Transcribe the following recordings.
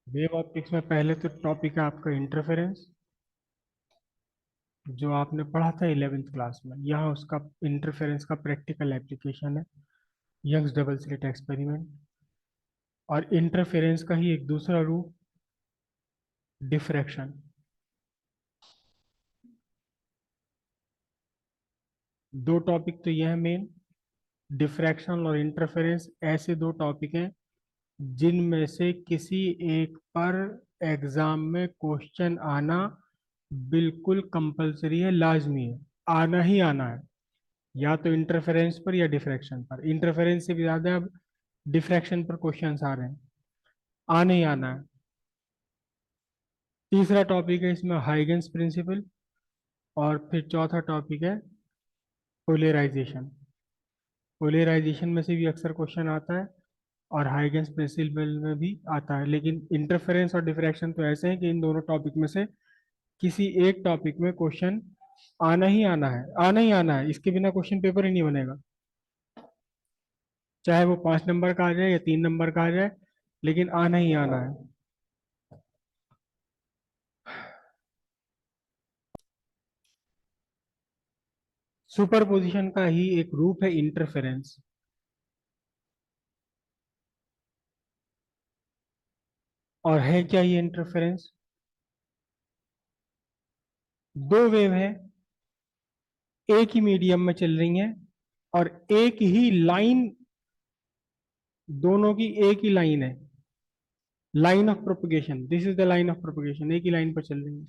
Wave optics में पहले तो टॉपिक है आपका इंटरफेरेंस, जो आपने पढ़ा था 11th क्लास में। यहाँ उसका इंटरफेरेंस का प्रैक्टिकल एप्लीकेशन है, यंग्स डबल स्लिट एक्सपेरिमेंट। और इंटरफेरेंस का ही एक दूसरा रूप डिफ्रैक्शन। दो टॉपिक तो यह है मेन, डिफ्रैक्शन और इंटरफेरेंस। ऐसे दो टॉपिक हैं जिनमें से किसी एक पर एग्जाम में क्वेश्चन आना बिल्कुल कंपलसरी है, लाजमी है, आना ही आना है। या तो इंटरफेरेंस पर या डिफ्रैक्शन पर। इंटरफेरेंस से भी ज्यादा अब डिफ्रैक्शन पर क्वेश्चंस आ रहे हैं, आने ही आना है। तीसरा टॉपिक है इसमें हाइगन्स प्रिंसिपल। और फिर चौथा टॉपिक है पोलराइजेशन। पोलराइजेशन में से भी अक्सर क्वेश्चन आता है और हाइगन्स प्रिंसिपल में भी आता है। लेकिन इंटरफेरेंस और डिफ्रैक्शन तो ऐसे हैं कि इन दोनों टॉपिक में से किसी एक टॉपिक में क्वेश्चन आना ही आना है, आना ही आना है। इसके बिना क्वेश्चन पेपर ही नहीं बनेगा, चाहे वो 5 नंबर का आ जाए या 3 नंबर का आ जाए, लेकिन आना ही आना है। सुपरपोजिशन का ही एक रूप है इंटरफेरेंस। और है क्या ये इंटरफेरेंस? दो वेव है, एक ही मीडियम में चल रही हैं और एक ही लाइन, दोनों की एक ही लाइन है। Line of propagation, this is the line of propagation, एक ही लाइन पर चल रही है।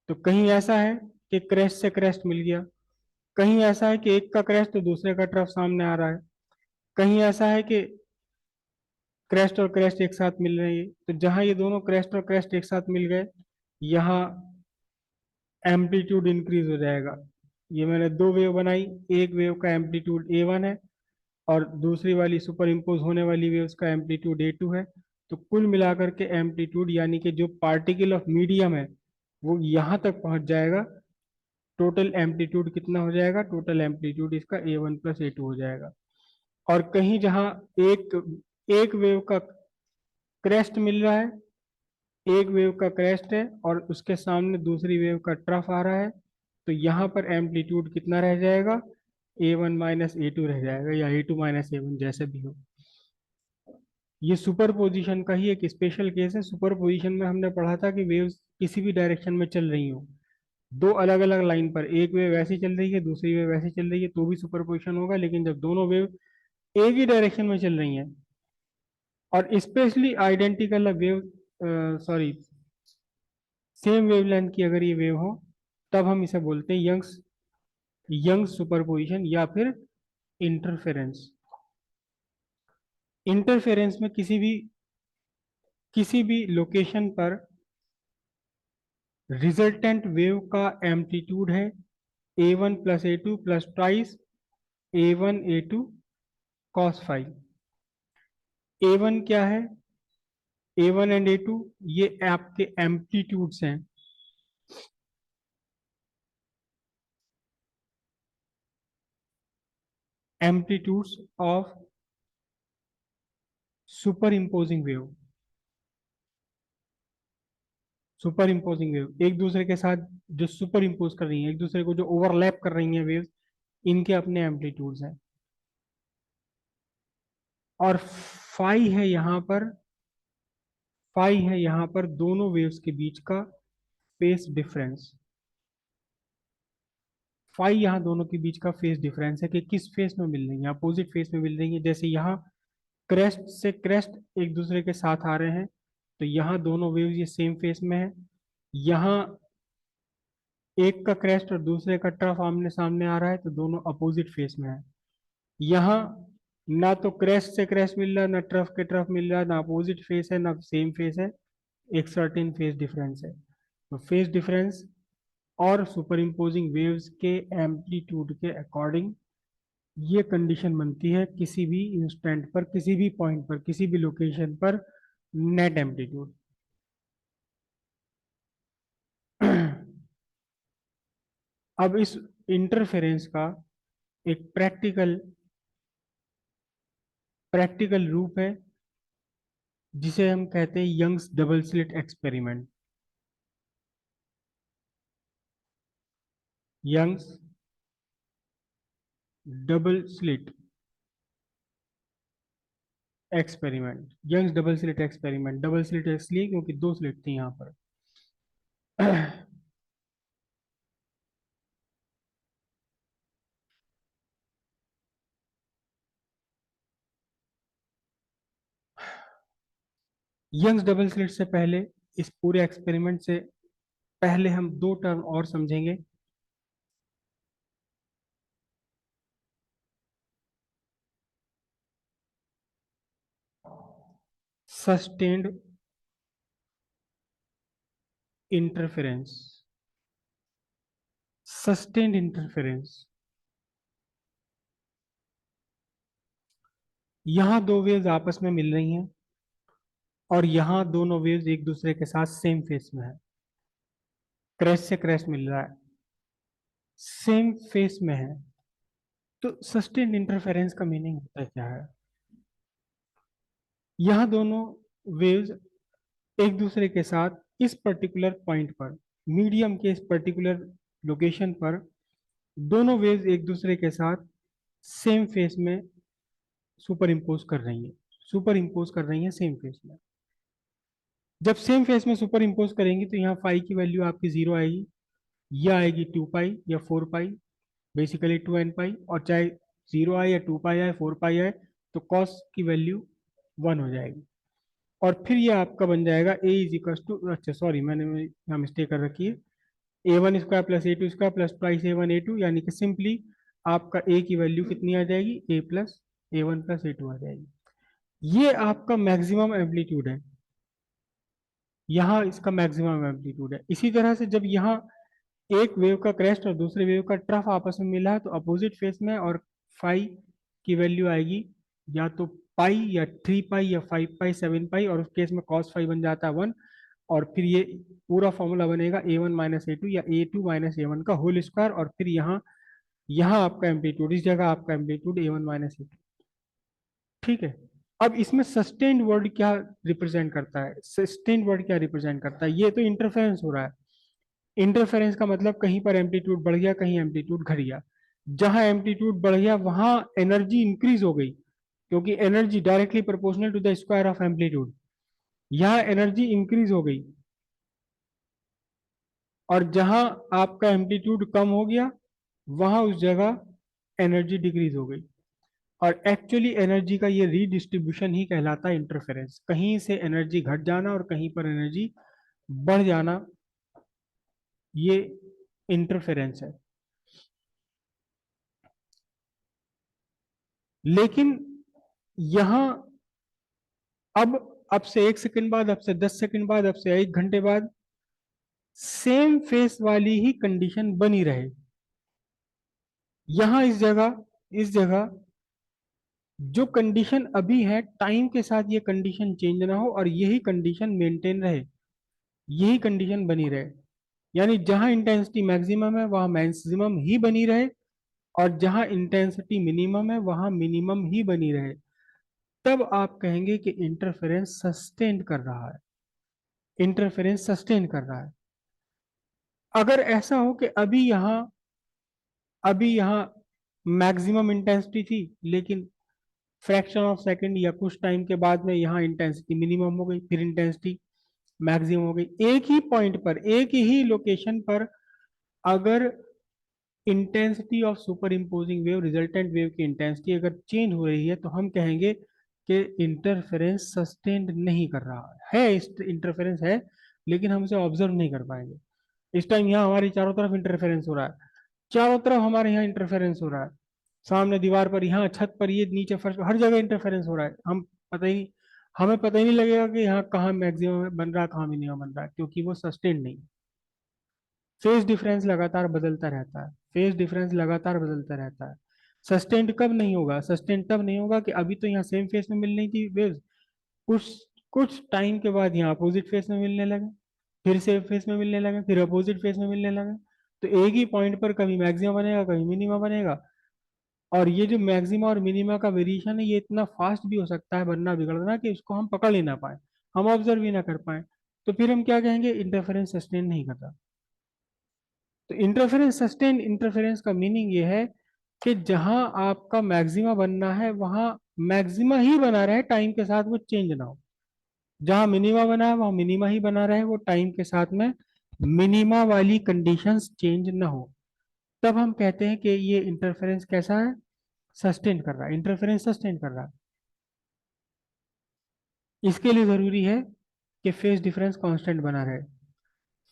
तो कहीं ऐसा है कि क्रेस्ट से क्रेस्ट मिल गया, कहीं ऐसा है कि एक का क्रेस्ट तो दूसरे का ट्रफ सामने आ रहा है, कहीं ऐसा है कि क्रेस्ट और क्रेस्ट एक साथ मिल रही है। तो जहां ये दोनों क्रेस्ट और क्रेस्ट एक साथ मिल गए, यहाँ एम्पलीट्यूड इंक्रीज हो जाएगा। ये मैंने दो वेव बनाई, एक वेव का एम्पलीट्यूड A1 है और दूसरी वाली सुपर इम्पोज होने वाली वेव्स का एम्पलीट्यूड A2 है। तो कुल मिलाकर के एम्पलीट्यूड, यानी कि जो पार्टिकल ऑफ मीडियम है, वो यहाँ तक पहुंच जाएगा। टोटल एम्पलीट्यूड कितना हो जाएगा? टोटल एम्पलीट्यूड इसका A1 + A2 हो जाएगा। और कहीं जहां एक एक वेव का क्रेस्ट मिल रहा है, एक वेव का क्रेस्ट है और उसके सामने दूसरी वेव का ट्रफ आ रहा है, तो यहाँ पर एम्पलीट्यूड कितना रह जाएगा? A1 - A2 रह जाएगा, या A2 - A1, जैसे भी हो। ये सुपरपोजिशन का ही एक स्पेशल केस है। सुपरपोजिशन में हमने पढ़ा था कि वेव्स किसी भी डायरेक्शन में चल रही हो, दो अलग अलग लाइन पर, एक वेव ऐसी चल रही है, दूसरी वेव ऐसी चल रही है, तो भी सुपरपोजिशन होगा। लेकिन जब दोनों वेव एक ही डायरेक्शन में चल रही हैं और specially identical wave, sorry, same wavelength की अगर ये वेव हो, तब हम इसे बोलते हैं यंग्स यंग्स सुपरपोजिशन या फिर इंटरफेरेंस। इंटरफेरेंस में किसी भी लोकेशन पर रिजल्टेंट वेव का एम्पलीट्यूड है A1 + A2 plus twice A1 A2 cos five. A1 क्या है? A1 एंड A2 ये आपके एम्पलीट्यूड्स हैं। Amplitudes of super imposing wave. Super imposing wave एक दूसरे के साथ जो सुपर इम्पोज कर रही हैं, एक दूसरे को जो ओवरलैप कर रही हैं वेव्स, इनके अपने एम्पलीट्यूड्स हैं। और फाई है यहाँ पर, फाई है यहाँ पर दोनों वेव्स के बीच का फेस डिफरेंस। फाई यहाँ दोनों के बीच का फेस डिफरेंस है कि किस फेस में मिल रही है, अपोजिट फेस में मिल रही है। जैसे यहाँ क्रेस्ट से क्रेस्ट एक दूसरे के साथ आ रहे हैं, तो यहाँ दोनों वेव्स ये सेम फेस में है। यहाँ एक का क्रेस्ट और दूसरे का ट्रफ आमने सामने आ रहा है, तो दोनों अपोजिट फेस में है। यहाँ ना तो क्रेस्ट से क्रेस्ट मिल रहा है, ना ट्रफ के ट्रफ मिल रहा है, ना अपोजिट फेस है, ना सेम फेस है, एक सर्टेन फेस डिफरेंस है। तो फेस डिफरेंस और सुपर इम्पोजिंग वेव्स के एम्पलीट्यूड के अकॉर्डिंग ये कंडीशन बनती है किसी भी इंस्टेंट पर, किसी भी पॉइंट पर, किसी भी लोकेशन पर नेट एम्पलीट्यूड। अब इस इंटरफेरेंस का एक प्रैक्टिकल प्रैक्टिकल रूप है जिसे हम कहते हैं Young's double slit experiment. Young's double slit experiment, Young's double slit experiment. Double slit इसलिए क्योंकि दो स्लिट थी यहाँ पर। यंग्स डबल स्लिट से पहले, इस पूरे एक्सपेरिमेंट से पहले हम दो टर्म और समझेंगे। Sustained interference. सस्टेन्ड इंटरफेरेंस, यहां दो वेव्स आपस में मिल रही हैं और यहां दोनों वेव्स एक दूसरे के साथ सेम फेस में है। क्रैश से क्रैश मिल रहा है, सेम फेस में है। तो सस्टेन्ड इंटरफेरेंस का मीनिंग होता है क्या है? यह दोनों वेव्स एक दूसरे के साथ इस पर्टिकुलर पॉइंट पर, मीडियम के इस पर्टिकुलर लोकेशन पर, दोनों वेव्स एक दूसरे के साथ सेम फेस में सुपर इम्पोज कर रही है, सुपर इम्पोज कर रही है सेम फेस में। जब सेम फेस में सुपर इम्पोज करेंगी तो यहाँ फाई की वैल्यू आपकी जीरो आएगी, या आएगी 2 पाई या 4 पाई, बेसिकली 2n पाई। और चाहे जीरो आए या 2 पाई आए 4 पाई आए, तो कॉस की वैल्यू 1 हो जाएगी। और फिर ये आपका बन जाएगा ए इज इक्वल टू, अच्छा सॉरी मैंने यहाँ मिस्टेक कर रखी है, A1 square plus A2 square plus twice A1 A2, यानी कि सिंपली आपका ए की वैल्यू कितनी आ जाएगी, A+A1+A2 आ जाएगी। ये आपका मैक्सिमम एम्पलीट्यूड है, यहाँ इसका मैक्सिमम एम्पलीट्यूड है। इसी तरह से जब यहाँ एक वेव का क्रेस्ट और दूसरे वेव का ट्रफ आपस में मिला है तो अपोजिट फेस में, और फाई की वैल्यू आएगी या तो पाई या 3 पाई या 5 पाई 7 पाई, और उस केस में कॉस फाई बन जाता है 1। और फिर ये पूरा फॉर्मूला बनेगा A1 - A2 या A2 - A1 का होल स्क्वायर। और फिर यहाँ यहाँ आपका एम्पलीट्यूड, इस जगह आपका एम्पलीट्यूड A1 - A2। ठीक है। अब इसमें सस्टेन्ड वर्ड क्या रिप्रेजेंट करता है? सस्टेन्ड वर्ड क्या रिप्रेजेंट करता है? ये तो इंटरफेरेंस हो रहा है। इंटरफेरेंस का मतलब कहीं पर एम्पलीट्यूड बढ़ गया, कहीं एम्पलीट्यूड घट गया। जहां एम्पलीट्यूड बढ़ गया वहां एनर्जी इंक्रीज हो गई, क्योंकि energy directly proportional to the square of amplitude. यहाँ एनर्जी इंक्रीज हो गई। और जहां आपका एम्पलीट्यूड कम हो गया वहां उस जगह एनर्जी डिक्रीज हो गई। और एक्चुअली एनर्जी का ये रीडिस्ट्रीब्यूशन ही कहलाता है इंटरफेरेंस। कहीं से एनर्जी घट जाना और कहीं पर एनर्जी बढ़ जाना, ये इंटरफेरेंस है। लेकिन यहां अब से 1 सेकंड बाद, अब से 10 सेकंड बाद, अब से 1 घंटे बाद सेम फेस वाली ही कंडीशन बनी रहे। यहां इस जगह जो कंडीशन अभी है, टाइम के साथ ये कंडीशन चेंज ना हो और यही कंडीशन मेंटेन रहे, यही कंडीशन बनी रहे। यानी जहां इंटेंसिटी मैक्सिमम है वहां मैक्सिमम ही बनी रहे, और जहां इंटेंसिटी मिनिमम है वहां मिनिमम ही बनी रहे। तब आप कहेंगे कि इंटरफेरेंस सस्टेन कर रहा है, इंटरफेरेंस सस्टेन कर रहा है। अगर ऐसा हो कि अभी यहाँ मैक्सिमम इंटेंसिटी थी, लेकिन फ्रैक्शन ऑफ सेकंड या कुछ टाइम के बाद में यहाँ इंटेंसिटी मिनिमम हो गई, फिर इंटेंसिटी मैक्सिमम हो गई। एक ही पॉइंट पर, एक ही लोकेशन पर अगर intensity of super imposing wave, resultant wave की इंटेंसिटी अगर चेंज हो रही है, तो हम कहेंगे कि इंटरफेरेंस सस्टेन्ड नहीं कर रहा है। इंटरफेरेंस है, लेकिन हम उसे ऑब्जर्व नहीं कर पाएंगे। इस टाइम यहाँ हमारी चारों तरफ इंटरफेरेंस हो रहा है, चारों तरफ हमारे यहाँ इंटरफेरेंस हो रहा है। सामने दीवार पर, यहाँ छत पर, ये नीचे फर्श पर, हर जगह इंटरफेरेंस हो रहा है। पता ही हमें पता ही नहीं लगेगा कि यहाँ कहाँ मैक्सिमम बन रहा है, कहाँ मिनिमम बन रहा है, क्योंकि वो सस्टेन नहीं। फेज डिफरेंस लगातार बदलता रहता है, फेज डिफरेंस लगातार बदलता रहता है। सस्टेन्ड कब नहीं होगा? सस्टेन्ड तब नहीं होगा कि अभी तो यहाँ सेम फेस में मिल रही थी वेव्स, कुछ कुछ टाइम के बाद यहाँ अपोजिट फेस में मिलने लगे, फिर सेम फेस में मिलने लगे, फिर अपोजिट फेस में मिलने लगे। तो एक ही पॉइंट पर कभी मैक्सिमम बनेगा, कभी मिनिमम बनेगा। और ये जो मैक्सिमा और मिनिमा का वेरिएशन है, ये इतना फास्ट भी हो सकता है बनना बिगड़ना कि उसको हम पकड़ ही ना पाए, हम ऑब्जर्व ही ना कर पाए। तो फिर हम क्या कहेंगे, इंटरफेरेंस सस्टेन नहीं कर रहा। तो इंटरफेरेंस सस्टेन इंटरफेरेंस का मीनिंग ये है कि जहां आपका मैक्सिमा बनना है वहां मैक्सिमा ही बना रहे, टाइम के साथ वो चेंज ना हो। जहां मिनिमा बना है वहां मिनिमा ही बना रहे, वो टाइम के साथ में मिनिमा वाली कंडीशंस चेंज ना हो। तब हम कहते हैं कि ये इंटरफेरेंस कैसा है, सस्टेन कर रहा है, इंटरफेरेंस सस्टेन कर रहा है। इसके लिए जरूरी है कि फेज डिफरेंस कांस्टेंट बना रहे।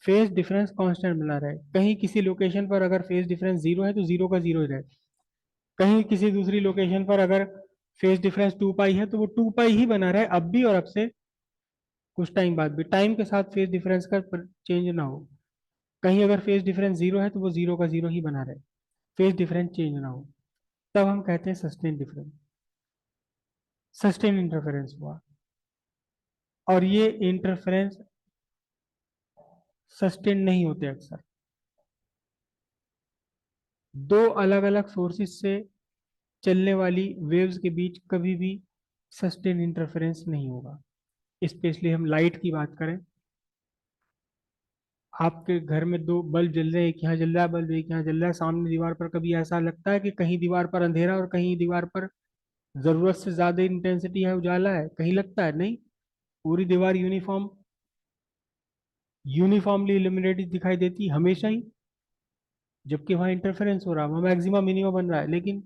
फेज डिफरेंस कांस्टेंट बना रहे, कहीं किसी लोकेशन पर अगर फेज डिफरेंस जीरो है तो जीरो का जीरो ही रहे, कहीं किसी दूसरी लोकेशन पर अगर फेज डिफरेंस 2 पाई है तो वो 2 पाई ही बना रहे, अब भी और अब से कुछ टाइम बाद भी, टाइम के साथ फेज डिफरेंस का चेंज ना हो। कहीं अगर फेज डिफरेंस जीरो है तो वो जीरो का जीरो ही बना रहे, फेज डिफरेंस चेंज ना हो। तब हम कहते हैं सस्टेन डिफरेंस, सस्टेन इंटरफेरेंस हुआ। और ये इंटरफेरेंस सस्टेन नहीं होते अक्सर। दो अलग अलग सोर्सेस से चलने वाली वेव्स के बीच कभी भी सस्टेन इंटरफेरेंस नहीं होगा। स्पेशली हम लाइट की बात करें, आपके घर में दो बल्ब जल रहे हैं, एक यहाँ जल रहा है बल्ब, एक यहाँ जल रहा है, सामने दीवार पर कभी ऐसा लगता है कि कहीं दीवार पर अंधेरा और कहीं दीवार पर जरूरत से ज्यादा इंटेंसिटी है, उजाला है, कहीं लगता है नहीं, पूरी दीवार यूनिफॉर्मली इल्यूमिनेटेड दिखाई देती है हमेशा ही, जबकि वहां इंटरफेरेंस हो रहा है, वहां मैक्सिमा मिनिमा बन रहा है, लेकिन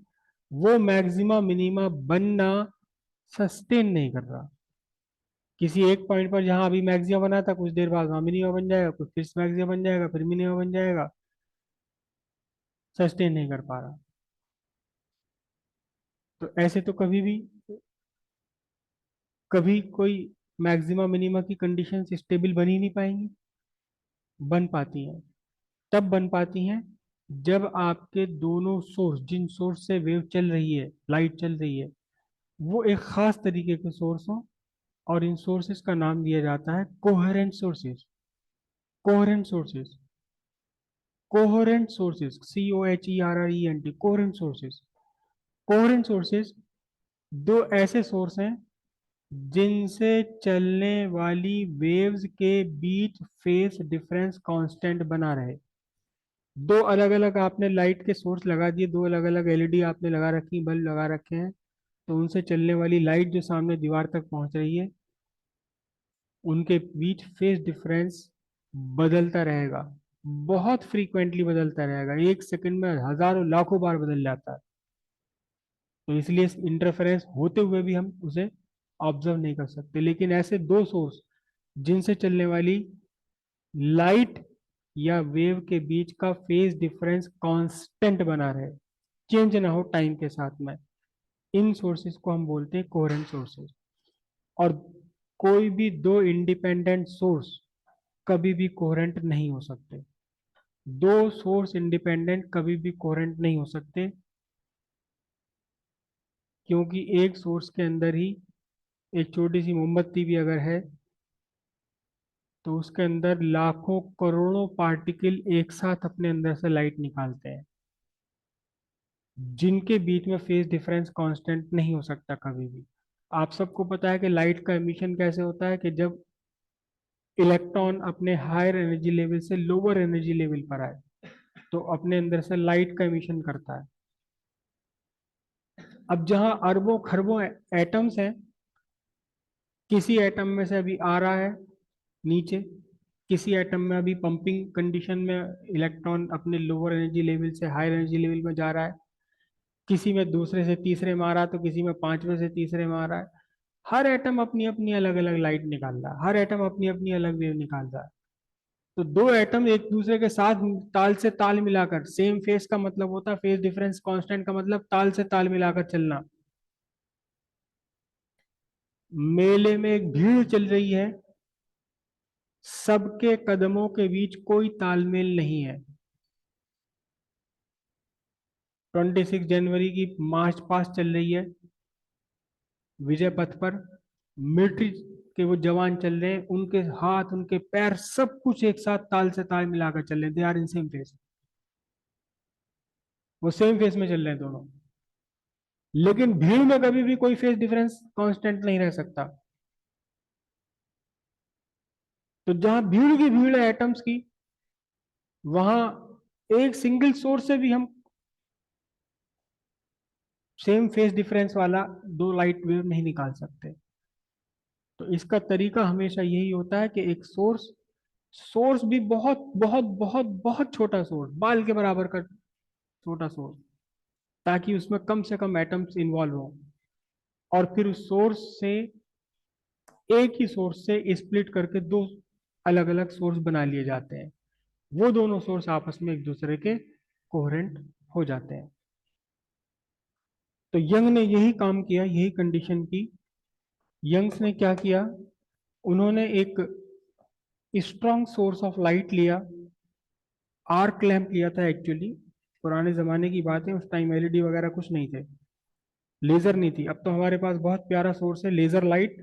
वो मैक्सिमा मिनिमा बनना सस्टेन नहीं कर रहा। किसी एक पॉइंट पर जहां अभी मैक्सिमा बना था, कुछ देर बाद वहां मिनिमा बन जाएगा, कुछ फिर मैक्सिमा बन जाएगा, फिर मिनिमा बन जाएगा, सस्टेन नहीं कर पा रहा। तो ऐसे तो कभी भी, कभी कोई मैक्सिमा मिनिमा की कंडीशन स्टेबल बन ही नहीं पाएंगी। बन पाती हैं, तब बन पाती हैं जब आपके दोनों सोर्स, जिन सोर्स से वेव चल रही है, लाइट चल रही है, वो एक खास तरीके के सोर्स हो। और इन सोर्सेस का नाम दिया जाता है coherent sources. Coherent sources, coherent sources, COHERENT, coherent sources. Coherent sources दो ऐसे सोर्स हैं जिनसे चलने वाली वेव्स के बीच फेस डिफरेंस कांस्टेंट बना रहे। दो अलग अलग आपने लाइट के सोर्स लगा दिए, दो अलग अलग एलईडी आपने लगा रखी, बल्ब लगा रखे हैं, तो उनसे चलने वाली लाइट जो सामने दीवार तक पहुंच रही है, उनके बीच फेस डिफरेंस बदलता रहेगा, बहुत फ्रीक्वेंटली बदलता रहेगा, एक सेकंड में हजारों लाखों बार बदल जाता है। तो इसलिए इंटरफेरेंस होते हुए भी हम उसे ऑब्जर्व नहीं कर सकते। लेकिन ऐसे दो सोर्स जिनसे चलने वाली लाइट या वेव के बीच का फेज डिफरेंस कांस्टेंट बना रहे, चेंज ना हो टाइम के साथ में, इन सोर्सेज को हम बोलते हैं कोहेरेंट सोर्सेज। और कोई भी दो इंडिपेंडेंट सोर्स कभी भी कोहेरेंट नहीं हो सकते। दो सोर्स इंडिपेंडेंट कभी भी कोहेरेंट नहीं हो सकते, क्योंकि एक सोर्स के अंदर ही, एक छोटी सी मोमबत्ती भी अगर है तो उसके अंदर लाखों करोड़ों पार्टिकल एक साथ अपने अंदर से लाइट निकालते हैं, जिनके बीच में फेज डिफरेंस कांस्टेंट नहीं हो सकता कभी भी। आप सबको पता है कि लाइट का एमिशन कैसे होता है, कि जब इलेक्ट्रॉन अपने हायर एनर्जी लेवल से लोअर एनर्जी लेवल पर आए तो अपने अंदर से लाइट का एमिशन करता है। अब जहां अरबों खरबों एटम्स हैं, किसी एटम में से अभी आ रहा है नीचे, किसी एटम में अभी पंपिंग कंडीशन में इलेक्ट्रॉन अपने लोअर एनर्जी लेवल से हायर एनर्जी लेवल में जा रहा है, किसी में दूसरे से तीसरे में आ रहा है, तो किसी में पांचवें से तीसरे में आ रहा है। हर एटम अपनी अपनी अलग अलग लाइट निकाल रहा है, हर एटम अपनी अपनी अलग वेव निकाल रहा है। तो दो एटम एक दूसरे के साथ ताल से ताल मिलाकर, सेम फेस का मतलब होता है, फेस डिफरेंस कांस्टेंट का मतलब ताल से ताल मिलाकर चलना। मेले में एक भीड़ चल रही है, सबके कदमों के बीच कोई तालमेल नहीं है। 26 जनवरी की मार्च पास्ट चल रही है विजय पथ पर, मिलिट्री के वो जवान चल रहे हैं, उनके हाथ उनके पैर सब कुछ एक साथ ताल से ताल मिलाकर चल रहे हैं, they are in same phase, वो सेम फेस में चल रहे हैं दोनों। लेकिन भीड़ में कभी भी कोई फेज डिफरेंस कांस्टेंट नहीं रह सकता। तो जहां भीड़ की भीड़ है एटम्स की, वहां एक सिंगल सोर्स से भी हम सेम फेज डिफरेंस वाला दो लाइट वेव नहीं निकाल सकते। तो इसका तरीका हमेशा यही होता है कि एक सोर्स, सोर्स भी बहुत बहुत बहुत बहुत छोटा सोर्स, बाल के बराबर का छोटा सोर्स, ताकि उसमें कम से कम एटम्स इन्वॉल्व हो, और फिर उस सोर्स से, एक ही सोर्स से स्प्लिट करके दो अलग अलग सोर्स बना लिए जाते हैं। वो दोनों सोर्स आपस में एक दूसरे के कोहेरेंट हो जाते हैं। तो यंग ने यही काम किया, यही कंडीशन की। यंग्स ने क्या किया, उन्होंने एक स्ट्रॉन्ग सोर्स ऑफ लाइट लिया, आर्क लैंप लिया था एक्चुअली। पुराने जमाने की बात है, उस टाइम एलईडी वगैरह कुछ नहीं थे, लेजर नहीं थी। अब तो हमारे पास बहुत प्यारा सोर्स है लेजर लाइट।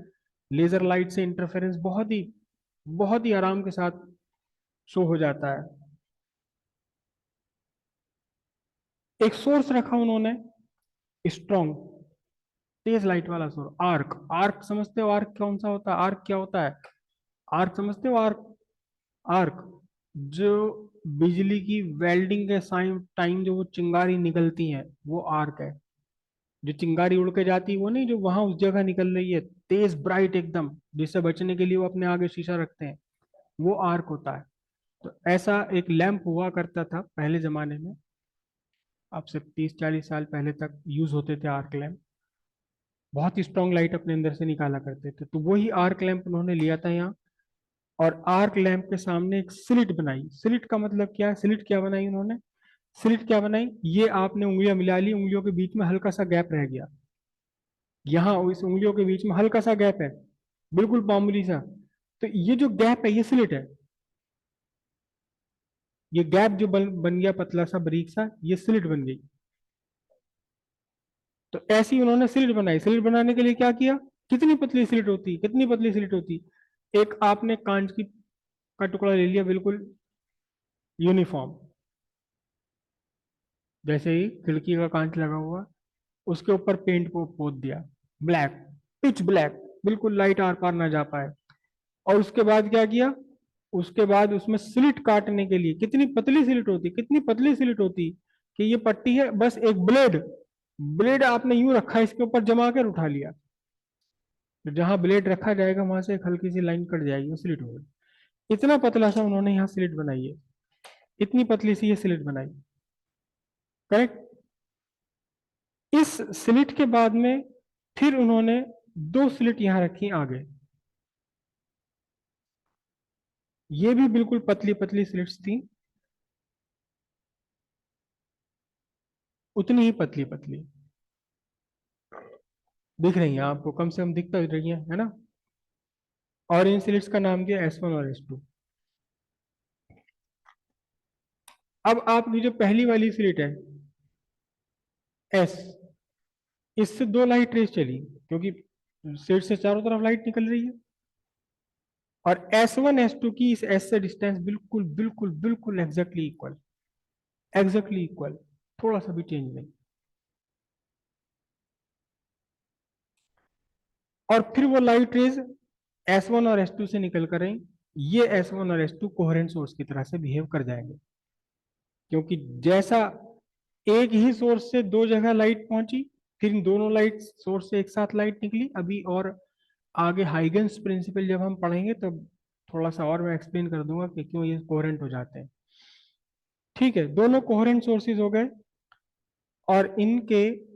लेजर लाइट से इंटरफेरेंस बहुत ही आराम के साथ शो हो जाता है। एक सोर्स रखा उन्होंने स्ट्रॉन्ग, तेज लाइट वाला सोर्स, आर्क। आर्क समझते हो, आर्क कौन सा होता है, आर्क क्या होता है? आर्क समझते हो, आर्क? आर्क जो बिजली की वेल्डिंग के टाइम जो वो चिंगारी निकलती है, वो आर्क है। जो चिंगारी उड़ के जाती है वो नहीं, जो वहां उस जगह निकल रही है तेज ब्राइट एकदम, जिससे बचने के लिए वो अपने आगे शीशा रखते हैं, वो आर्क होता है। तो ऐसा एक लैंप हुआ करता था पहले जमाने में, अब से 30-40 साल पहले तक यूज होते थे आर्क लैंप। बहुत ही स्ट्रॉन्ग लाइट अपने अंदर से निकाला करते थे। तो वही आर्क लैंप उन्होंने लिया था यहाँ, और आर्क लैंप के सामने एक स्लिट बनाई। स्लिट का मतलब क्या है, स्लिट क्या बनाई उन्होंने? स्लिट क्या बनाई, ये आपने उंगलियां मिला ली, उंगलियों के बीच में हल्का सा गैप रह गया, यहाँ इस उंगलियों के बीच में हल्का सा गैप है, बिल्कुल मामूली सा। तो ये जो गैप है ये स्लिट है। ये गैप जो बन गया पतला सा बारीक सा, ये स्लिट बन गई। तो ऐसी उन्होंने स्लिट बनाई। स्लिट बनाने के लिए क्या किया, कितनी पतली स्लिट होती, कितनी पतली स्लिट होती, एक आपने कांच की का टुकड़ा ले लिया, बिल्कुल यूनिफॉर्म, जैसे ही खिड़की का कांच लगा हुआ, उसके ऊपर पेंट को पोत दिया, ब्लैक, पिच ब्लैक, बिल्कुल लाइट आर पार ना जा पाए। और उसके बाद क्या किया, उसके बाद उसमें स्लिट काटने के लिए, कितनी पतली स्लिट होती, कितनी पतली स्लिट होती, कि ये पट्टी है, बस एक ब्लेड, ब्लेड आपने यूं रखा, इसके ऊपर जमा कर उठा लिया, तो जहां ब्लेड रखा जाएगा वहां से एक हल्की सी लाइन कट जाएगी, वो स्लिट हो गई। इतना पतला सा उन्होंने यहाँ स्लिट बनाई है, इतनी पतली सी ये स्लिट बनाई। करेक्ट। इस स्लिट के बाद में फिर उन्होंने दो स्लिट यहां रखी आगे, ये भी बिल्कुल पतली पतली स्लिट्स थी, उतनी ही पतली पतली दिख रही हैं आपको, कम से कम दिख तो रही है ना? और इन स्लिट्स का नाम दिया S1 और S2। अब आपकी जो पहली वाली स्लिट है S, इससे दो लाइट रेज चली, क्योंकि स्लिट से चारों तरफ लाइट निकल रही है। और S1 S2 की इस S से डिस्टेंस बिल्कुल बिल्कुल बिल्कुल एग्जैक्टली इक्वल, एग्जैक्टली इक्वल, थोड़ा सा भी चेंज नहीं। और फिर वो लाइट रेज S1 और S2 से निकल कर आई, ये S1 और S2 कोहेरेंट सोर्स की तरह से बिहेव कर जाएंगे, क्योंकि जैसा एक ही सोर्स से दो जगह लाइट पहुंची, फिर इन दोनों लाइट सोर्स से एक साथ लाइट निकली। अभी और आगे हाइगन्स प्रिंसिपल जब हम पढ़ेंगे तब थोड़ा सा और मैं एक्सप्लेन कर दूंगा कि क्यों ये कोहेरेंट हो जाते हैं। ठीक है, दोनों कोहेरेंट सोर्सेज हो गए, और इनके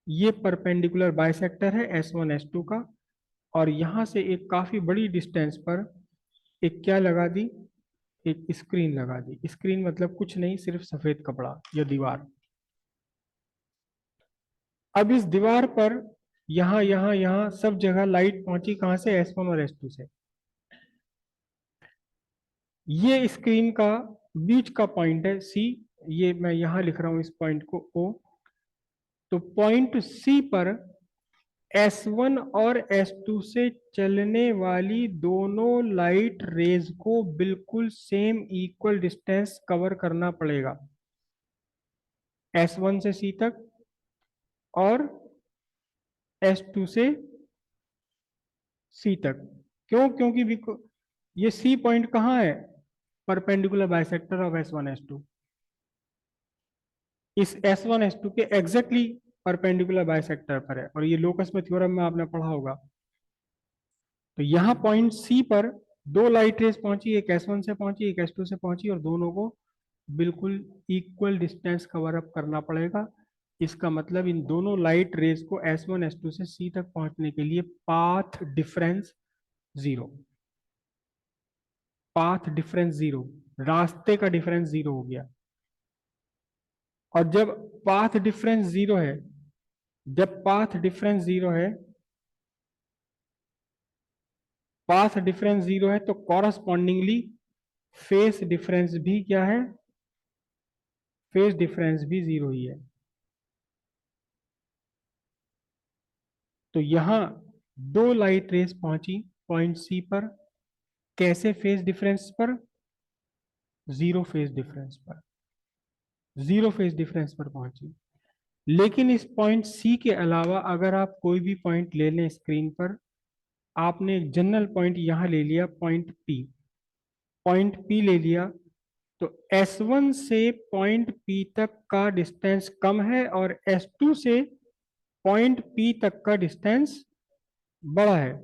ये परपेंडिकुलर बाइसेक्टर है S1 S2 का। और यहां से एक काफी बड़ी डिस्टेंस पर एक क्या लगा दी, एक स्क्रीन लगा दी। स्क्रीन मतलब कुछ नहीं, सिर्फ सफेद कपड़ा या दीवार। अब इस दीवार पर यहां यहां यहां सब जगह लाइट पहुंची, कहां से, S1 और S2 से। ये स्क्रीन का बीच का पॉइंट है C, ये मैं यहां लिख रहा हूं इस पॉइंट को O। तो पॉइंट C पर S1 और S2 से चलने वाली दोनों लाइट रेज को बिल्कुल सेम इक्वल डिस्टेंस कवर करना पड़ेगा, S1 से C तक और S2 से C तक। क्यों? क्योंकि ये C पॉइंट कहाँ है? Perpendicular bisector of S1 S2। इस S1 S2 के एग्जैक्टली परपेंडिकुलर बाइसेक्टर पर है, और ये लोकस में थ्योरम में आपने पढ़ा होगा। तो यहाँ पॉइंट C पर दो लाइट रेस पहुंची, एक S1 से पहुंची, एक S2 से पहुंची, और दोनों को बिल्कुल इक्वल डिस्टेंस कवर अप करना पड़ेगा। इसका मतलब इन दोनों लाइट रेस को S1 S2 से C तक पहुंचने के लिए path difference zero, path difference zero, रास्ते का डिफरेंस जीरो हो गया। और जब पाथ डिफरेंस जीरो है, जब पाथ डिफरेंस जीरो है, पाथ डिफरेंस जीरो है, तो कॉरस्पॉन्डिंगली फेस डिफरेंस भी क्या है? फेस डिफरेंस भी जीरो ही है। तो यहां दो लाइट रेस पहुंची पॉइंट सी पर, कैसे? फेस डिफरेंस पर, जीरो फेस डिफरेंस पर, जीरो फेस डिफरेंस पर पहुंची। लेकिन इस पॉइंट सी के अलावा अगर आप कोई भी पॉइंट ले लें स्क्रीन पर, आपने एक जनरल पॉइंट यहां ले लिया, पॉइंट पी, पॉइंट पी ले लिया, तो S1 से पॉइंट P तक का डिस्टेंस कम है और S2 से पॉइंट P तक का डिस्टेंस बड़ा है।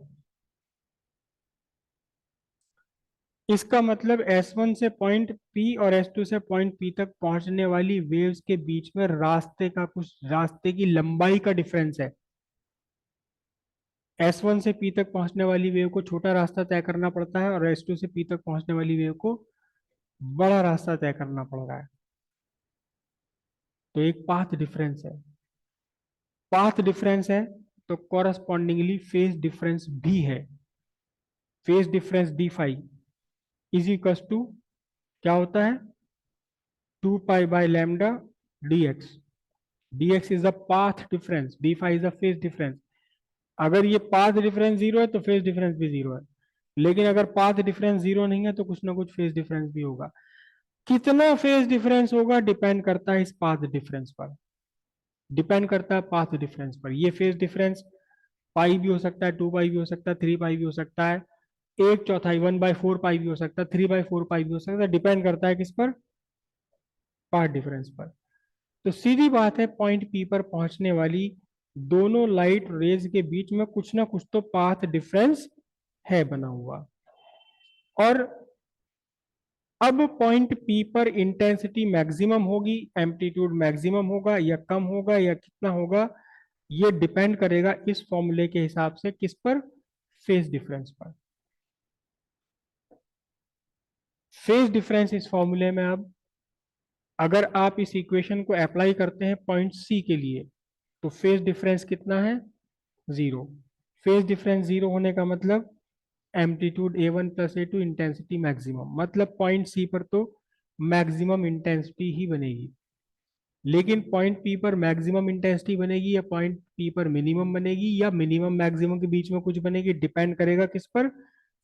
इसका मतलब S1 से पॉइंट P और S2 से पॉइंट P तक पहुंचने वाली वेव्स के बीच में रास्ते का, कुछ रास्ते की लंबाई का डिफरेंस है। S1 से P तक पहुंचने वाली वेव को छोटा रास्ता तय करना पड़ता है, और S2 से P तक पहुंचने वाली वेव को बड़ा रास्ता तय करना पड़ रहा है। तो एक पाथ डिफरेंस है, पाथ डिफरेंस है, तो कॉरस्पॉन्डिंगली फेज डिफरेंस भी है। Phase difference d phi is equal to क्या होता है? 2 pi by lambda d x. D x is the path difference, d phi is the phase difference. अगर ये पाथ डिफरेंस जीरो है तो फेज डिफरेंस भी जीरो है, लेकिन अगर पाथ डिफरेंस जीरो नहीं है तो कुछ ना कुछ फेज डिफरेंस भी होगा। कितना फेज डिफरेंस होगा डिपेंड करता है इस पाथ डिफरेंस पर, डिपेंड करता है पाथ डिफरेंस पर। ये फेज डिफरेंस पाई भी हो सकता है, 2 पाई भी हो सकता है, 3 पाई भी हो सकता है, एक चौथाई 1/4 पाई भी हो सकता है, 3/4 पाई भी हो सकता है, डिपेंड करता है किस पर? पाथ डिफरेंस पर। तो सीधी बात है, पॉइंट पी पर पहुंचने वाली दोनों लाइट रेज के बीच में कुछ ना कुछ तो पाथ डिफरेंस है बना हुआ। और अब पॉइंट पी पर इंटेंसिटी मैक्सिमम होगी, एम्पलीट्यूड मैक्सिमम होगा या कम होगा या कितना होगा, ये डिपेंड करेगा इस फॉर्मूले के हिसाब से किस पर? फेज डिफरेंस पर। फेज डिफरेंस इस फॉर्मूले में, अब अगर आप इस इक्वेशन को अप्लाई करते हैं पॉइंट सी के लिए, तो फेज डिफरेंस कितना है? जीरो। फेज डिफरेंस जीरो होने का मतलब amplitude A1 + A2, intensity maximum, मतलब पॉइंट सी पर तो मैक्सिमम इंटेंसिटी ही बनेगी। लेकिन पॉइंट पी पर मैक्सिमम इंटेंसिटी बनेगी या पॉइंट पी पर मिनिमम बनेगी या मिनिमम मैक्सिमम के बीच में कुछ बनेगी, डिपेंड करेगा किस पर?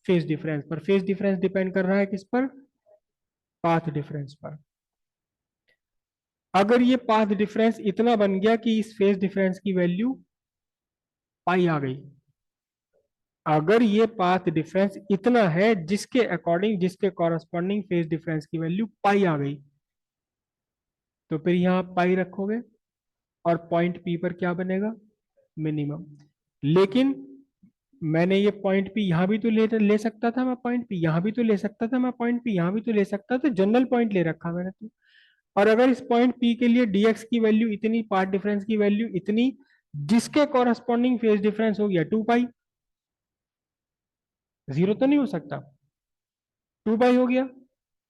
फेज डिफरेंस पर। फेज डिफरेंस डिपेंड कर रहा है किस पर? पाथ डिफरेंस पर। अगर ये पाथ डिफरेंस इतना बन गया कि इस फेज डिफरेंस की वैल्यू पाई आ गई, अगर ये पाथ डिफरेंस इतना है जिसके अकॉर्डिंग, जिसके कॉरस्पॉन्डिंग फेज डिफरेंस की वैल्यू पाई आ गई, तो फिर यहां पाई रखोगे और पॉइंट पी पर क्या बनेगा? मिनिमम। लेकिन मैंने ये पॉइंट पी यहां भी तो ले सकता था, मैं पॉइंट पी यहां भी तो ले सकता था, मैं पॉइंट पी यहां भी तो ले सकता था, जनरल पॉइंट ले रखा मैंने तो। और अगर इस पॉइंट पी के लिए dx की वैल्यू इतनी, पाथ डिफरेंस की वैल्यू इतनी, जिसके कॉरस्पॉन्डिंग फेज डिफरेंस हो गया 2 पाई, जीरो तो नहीं हो सकता, 2 पाई हो गया।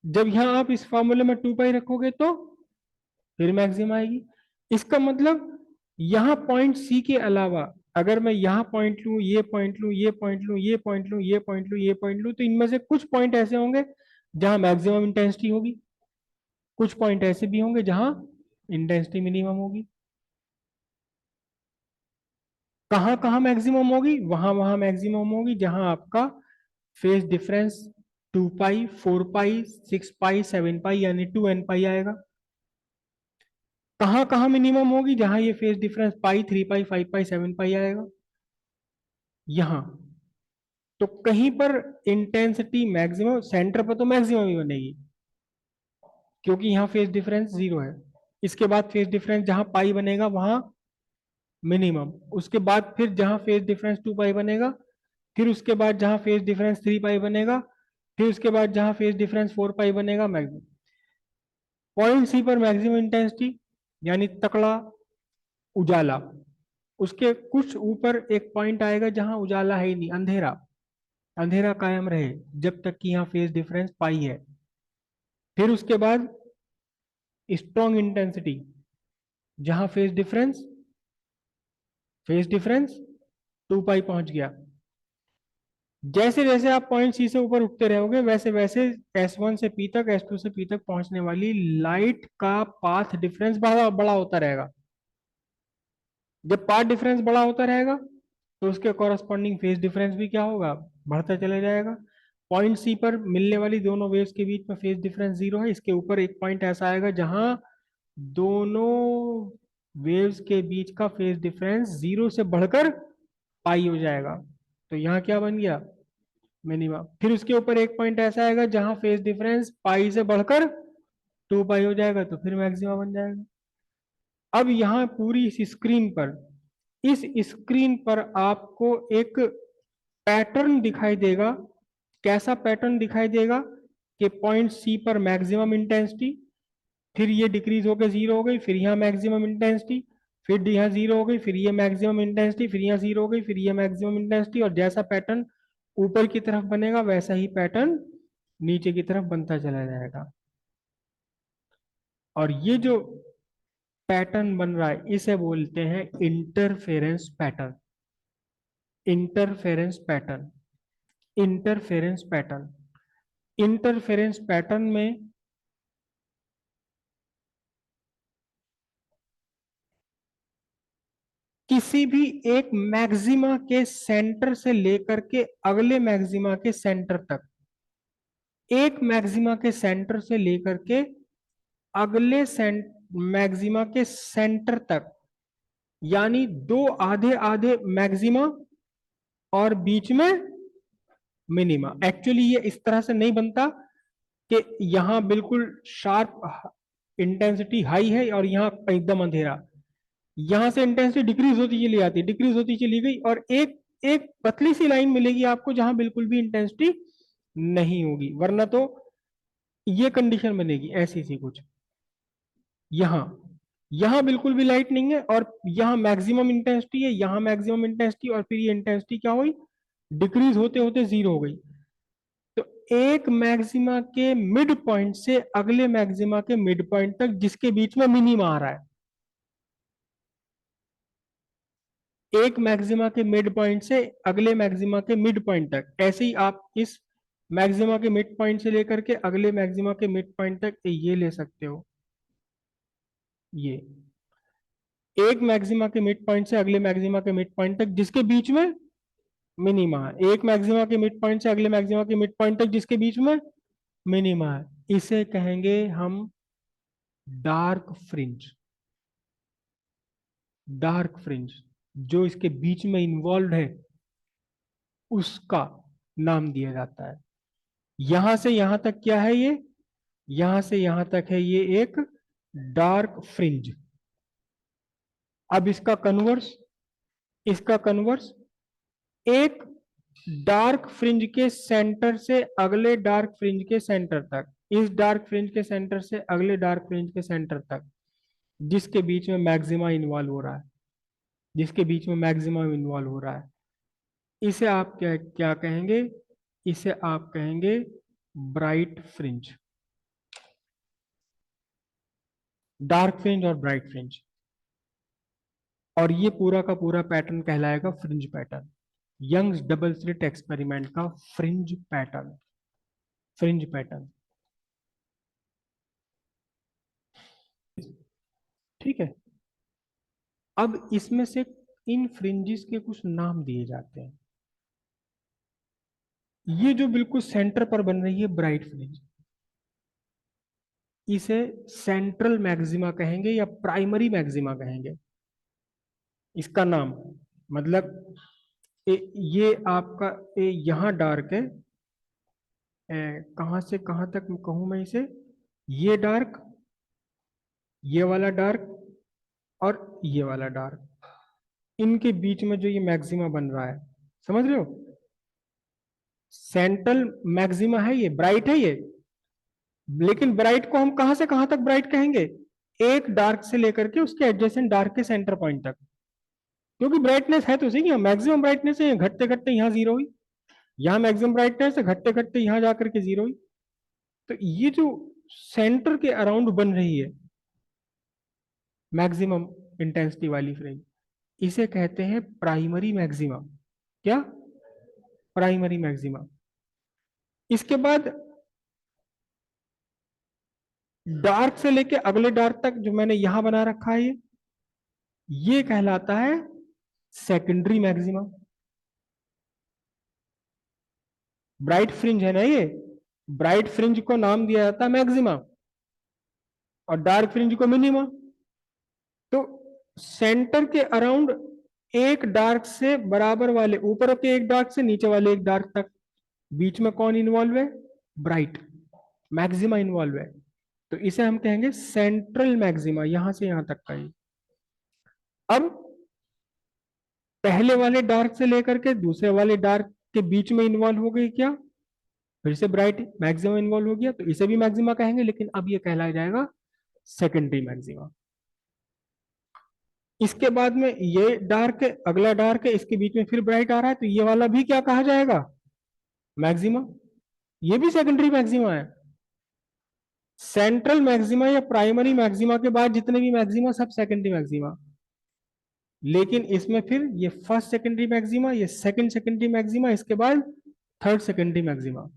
जब यहां आप इस फॉर्मूले में 2 पाई रखोगे तो फिर मैक्सिमम आएगी। इसका मतलब यहां पॉइंट सी के अलावा अगर मैं यहां पॉइंट लूं, ये पॉइंट लूं, ये पॉइंट लूं, ये पॉइंट लूं, ये पॉइंट लूं, ये पॉइंट लूं, तो इनमें से कुछ पॉइंट ऐसे होंगे जहां मैक्सिमम इंटेंसिटी होगी, कुछ पॉइंट ऐसे भी होंगे जहां इंटेंसिटी मिनिमम होगी। कहां कहां मैक्सिमम होगी? वहां वहां मैक्सिमम होगी जहां आपका फेज डिफरेंस 2 पाई, 4 पाई, 6 पाई, 7 पाई यानी 2n पाई आएगा। कहाँ कहाँ मिनिमम होगी? जहां ये फेज डिफरेंस पाई, 3 पाई, 5 पाई, 7 पाई आएगा, यहां। तो कहीं पर इंटेंसिटी मैक्सिमम, सेंटर पर तो मैक्सिमम ही बनेगी, क्योंकि यहाँ फेज डिफरेंस 0 है। इसके बाद फेज डिफरेंस जहां पाई बनेगा वहां मिनिमम, उसके बाद फिर जहां फेज डिफरेंस 2 पाई बनेगा, फिर उसके बाद जहां फेज डिफरेंस 3 पाई बनेगा, फिर उसके बाद जहां फेज डिफरेंस 4 पाई बनेगा, मैक्सिमम। पॉइंट सी पर मैक्सिमम इंटेंसिटी यानी तकड़ा उजाला, उसके कुछ ऊपर एक पॉइंट आएगा जहां उजाला है ही नहीं, अंधेरा। अंधेरा कायम रहे जब तक कि यहाँ फेज डिफरेंस पाई है। फिर उसके बाद स्ट्रॉन्ग इंटेंसिटी, जहां फेज डिफरेंस 2 पाई पहुंच गया। जैसे जैसे आप पॉइंट सी से ऊपर उठते रहोगे, वैसे वैसे S1 से P तक, S2 से P तक पहुंचने वाली लाइट का पाथ डिफरेंस बड़ा बड़ा होता रहेगा। जब पाथ डिफरेंस बड़ा होता रहेगा तो उसके कॉरस्पॉन्डिंग फेज डिफरेंस भी क्या होगा? बढ़ता चला जाएगा। पॉइंट सी पर मिलने वाली दोनों वेव्स के बीच में फेज डिफरेंस 0 है। इसके ऊपर एक पॉइंट ऐसा आएगा जहां दोनों वेव्स के बीच का फेज डिफरेंस 0 से बढ़कर पाई हो जाएगा। तो यहाँ क्या बन गया? मिनिमा। फिर उसके ऊपर एक पॉइंट ऐसा आएगा जहां फेज डिफरेंस पाई से बढ़कर 2 पाई हो जाएगा, तो फिर मैक्सिमा बन जाएगा। अब यहाँ पूरी इस स्क्रीन पर आपको एक पैटर्न दिखाई देगा। कैसा पैटर्न दिखाई देगा? कि पॉइंट सी पर मैक्सिमम इंटेंसिटी, फिर ये डिक्रीज होकर 0 हो गई, फिर यहाँ मैक्सिमम इंटेंसिटी, फिर यहाँ 0 हो गई, फिर ये मैक्सिमम इंटेंसिटी, फिर यहाँ 0 हो गई, फिर ये मैक्सिमम इंटेंसिटी। और जैसा पैटर्न ऊपर की तरफ बनेगा वैसा ही पैटर्न नीचे की तरफ बनता चला जाएगा। और ये जो पैटर्न बन रहा है इसे बोलते हैं interference pattern. Interference pattern interference pattern interference pattern में किसी भी एक मैक्सिमा के सेंटर से लेकर के अगले मैक्सिमा के सेंटर तक, एक मैक्सिमा के सेंटर से लेकर के अगले मैक्सिमा के सेंटर तक, यानी दो आधे आधे मैक्सिमा और बीच में मिनिमा। एक्चुअली ये इस तरह से नहीं बनता कि यहाँ बिल्कुल शार्प इंटेंसिटी हाई है और यहाँ एकदम अंधेरा। यहां से इंटेंसिटी डिक्रीज होती चली आती, डिक्रीज होती चली गई, और एक एक पतली सी लाइन मिलेगी आपको जहां बिल्कुल भी इंटेंसिटी नहीं होगी, वरना तो ये कंडीशन बनेगी ऐसी सी कुछ। यहां यहां बिल्कुल भी लाइट नहीं है और यहां मैक्सिमम इंटेंसिटी है, यहां मैक्सिमम इंटेंसिटी, और फिर ये इंटेंसिटी क्या हुई? डिक्रीज होते होते 0 हो गई। तो एक मैक्सिमा के मिड पॉइंट से अगले मैक्सिमा के मिड पॉइंट तक जिसके बीच में मिनिमा आ रहा है, एक मैक्सिमा के मिड पॉइंट से अगले मैक्सिमा के मिड पॉइंट तक, ऐसे ही आप इस मैक्सिमा के मिड पॉइंट से लेकर के अगले मैक्सिमा के मिड पॉइंट तक ये ले सकते हो। ये एक मैक्सिमा के मिड पॉइंट से अगले मैक्सिमा के मिड पॉइंट तक जिसके बीच में मिनिमा है, एक मैक्सिमा के मिड पॉइंट से अगले मैक्सिमा के मिड पॉइंट तक जिसके बीच में मिनिमा है, इसे कहेंगे हम डार्क फ्रिंज। डार्क फ्रिंज जो इसके बीच में इन्वॉल्व है उसका नाम दिया जाता है। यहां से यहां तक क्या है ये? यहां से यहां तक है ये एक डार्क फ्रिंज। अब इसका कन्वर्स एक डार्क फ्रिंज के सेंटर से अगले डार्क फ्रिंज के सेंटर तक, इस डार्क फ्रिंज के सेंटर से अगले डार्क फ्रिंज के सेंटर तक जिसके बीच में मैक्सिमा इन्वॉल्व हो रहा है, जिसके बीच में मैक्सिमम इन्वॉल्व हो रहा है, इसे आप क्या क्या कहेंगे? इसे आप कहेंगे ब्राइट फ्रिंज। डार्क फ्रिंज और ब्राइट फ्रिंज। और ये पूरा का पूरा पैटर्न कहलाएगा fringe pattern. Young's double slit experiment का फ्रिंज पैटर्न। Fringe pattern. ठीक है। अब इसमें से इन फ्रिंजेस के कुछ नाम दिए जाते हैं। ये जो बिल्कुल सेंटर पर बन रही है ब्राइट फ्रिंज, इसे सेंट्रल मैक्सिमा कहेंगे या प्राइमरी मैक्सिमा कहेंगे। इसका नाम मतलब ये आपका यहाँ डार्क है, कहाँ से कहाँ तक कहूँ मैं इसे, ये डार्क, ये वाला डार्क और ये वाला डार्क, इनके बीच में जो ये मैक्सिमा बन रहा है, समझ रहे हो, सेंट्रल मैक्सिमा है, ये ब्राइट है ये। लेकिन ब्राइट को हम कहां से कहां तक ब्राइट कहेंगे, एक डार्क से लेकर के उसके एडजेसेंट डार्क के सेंटर पॉइंट तक, क्योंकि ब्राइटनेस है तो सही, मैक्सिमम ब्राइटनेस है, घटते घटते यहाँ जीरो हुई, यहाँ मैक्सिमम ब्राइटनेस है, घटते घटते यहाँ जाकर के जीरो हुई। तो ये जो सेंटर के अराउंड बन रही है मैक्सिमम इंटेंसिटी वाली फ्रिंज, इसे कहते हैं प्राइमरी मैक्सिमा। क्या? Primary maxima. इसके बाद डार्क से लेके अगले डार्क तक जो मैंने यहां बना रखा है, ये कहलाता है सेकेंडरी मैक्सिमा। ब्राइट फ्रिंज है ना ये, ब्राइट फ्रिंज को नाम दिया जाता है मैक्सिमा और डार्क फ्रिंज को मिनिमा। तो सेंटर के अराउंड एक डार्क से बराबर वाले, ऊपर के एक डार्क से नीचे वाले एक डार्क तक, बीच में कौन इन्वॉल्व है, ब्राइट मैक्सिमा इन्वॉल्व है। तो इसे हम कहेंगे सेंट्रल मैक्सिमा, यहां से यहां तक का ही। अब पहले वाले डार्क से लेकर के दूसरे वाले डार्क के बीच में इन्वॉल्व हो गई क्या, फिर से ब्राइट मैक्सिमा इन्वॉल्व हो गया, तो इसे भी मैक्सिमा कहेंगे, लेकिन अब ये कहलाया जाएगा सेकेंडरी मैक्सिमा। इसके बाद में ये डार्क है, अगला डार्क है, इसके बीच में फिर ब्राइट आ रहा है, तो ये वाला भी क्या कहा जाएगा, मैक्सिमा। ये भी सेकेंडरी मैक्सिमा है। सेंट्रल मैक्सिमा या प्राइमरी मैक्सिमा के बाद जितने भी मैक्सिमा सब सेकेंडरी मैक्सिमा। लेकिन इसमें फिर ये फर्स्ट सेकेंडरी मैक्सिमा, ये सेकंड सेकेंडरी मैक्सिमा, इसके बाद थर्ड सेकेंडरी मैक्सिमा।